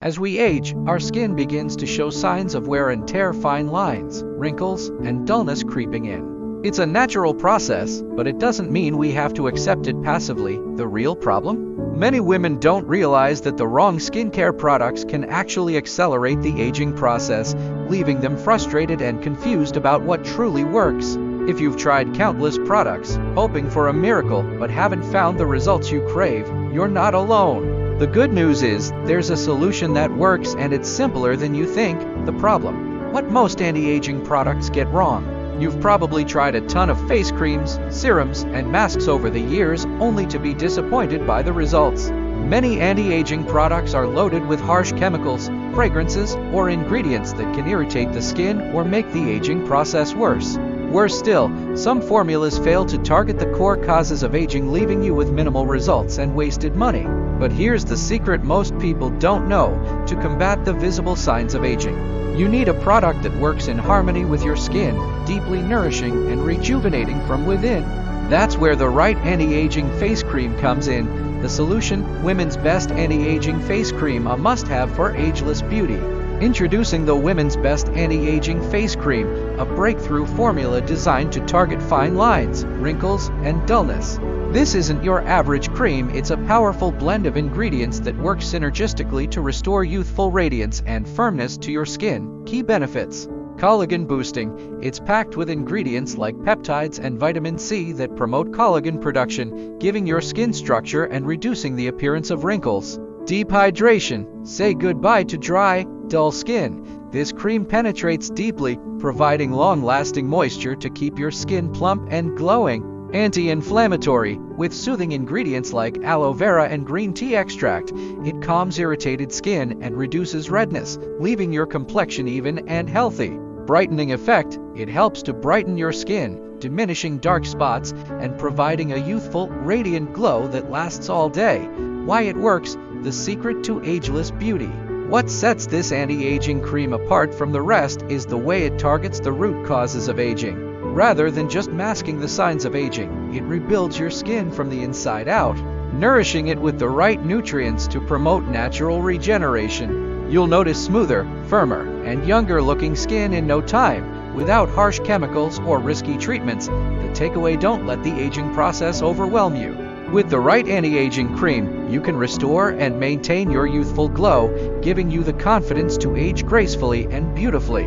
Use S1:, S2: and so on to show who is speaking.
S1: As we age, our skin begins to show signs of wear and tear, fine lines, wrinkles, and dullness creeping in. It's a natural process, but it doesn't mean we have to accept it passively. The real problem? Many women don't realize that the wrong skincare products can actually accelerate the aging process, leaving them frustrated and confused about what truly works. If you've tried countless products, hoping for a miracle, but haven't found the results you crave, you're not alone. The good news is, there's a solution that works, and it's simpler than you think. The problem: what most anti-aging products get wrong. You've probably tried a ton of face creams, serums, and masks over the years, only to be disappointed by the results. Many anti-aging products are loaded with harsh chemicals, fragrances, or ingredients that can irritate the skin or make the aging process worse. Worse still, some formulas fail to target the core causes of aging, leaving you with minimal results and wasted money. But here's the secret most people don't know: to combat the visible signs of aging, you need a product that works in harmony with your skin, deeply nourishing and rejuvenating from within. That's where the right anti-aging face cream comes in. The solution: Women's Best Anti-Aging Face Cream, a must-have for ageless beauty. Introducing the Women's Best Anti-Aging Face Cream, a breakthrough formula designed to target fine lines, wrinkles, and dullness. This isn't your average cream, it's a powerful blend of ingredients that work synergistically to restore youthful radiance and firmness to your skin. Key benefits: collagen boosting. It's packed with ingredients like peptides and vitamin C that promote collagen production, giving your skin structure and reducing the appearance of wrinkles. Deep hydration. Say goodbye to dry, dull skin. This cream penetrates deeply, providing long-lasting moisture to keep your skin plump and glowing. Anti-inflammatory. With soothing ingredients like aloe vera and green tea extract, it calms irritated skin and reduces redness, leaving your complexion even and healthy. Brightening effect. It helps to brighten your skin, diminishing dark spots and providing a youthful, radiant glow that lasts all day. Why it works: the secret to ageless beauty. What sets this anti-aging cream apart from the rest is the way it targets the root causes of aging. Rather than just masking the signs of aging, it rebuilds your skin from the inside out, nourishing it with the right nutrients to promote natural regeneration. You'll notice smoother, firmer, and younger-looking skin in no time, without harsh chemicals or risky treatments. The takeaway: don't let the aging process overwhelm you. With the right anti-aging cream, you can restore and maintain your youthful glow, giving you the confidence to age gracefully and beautifully.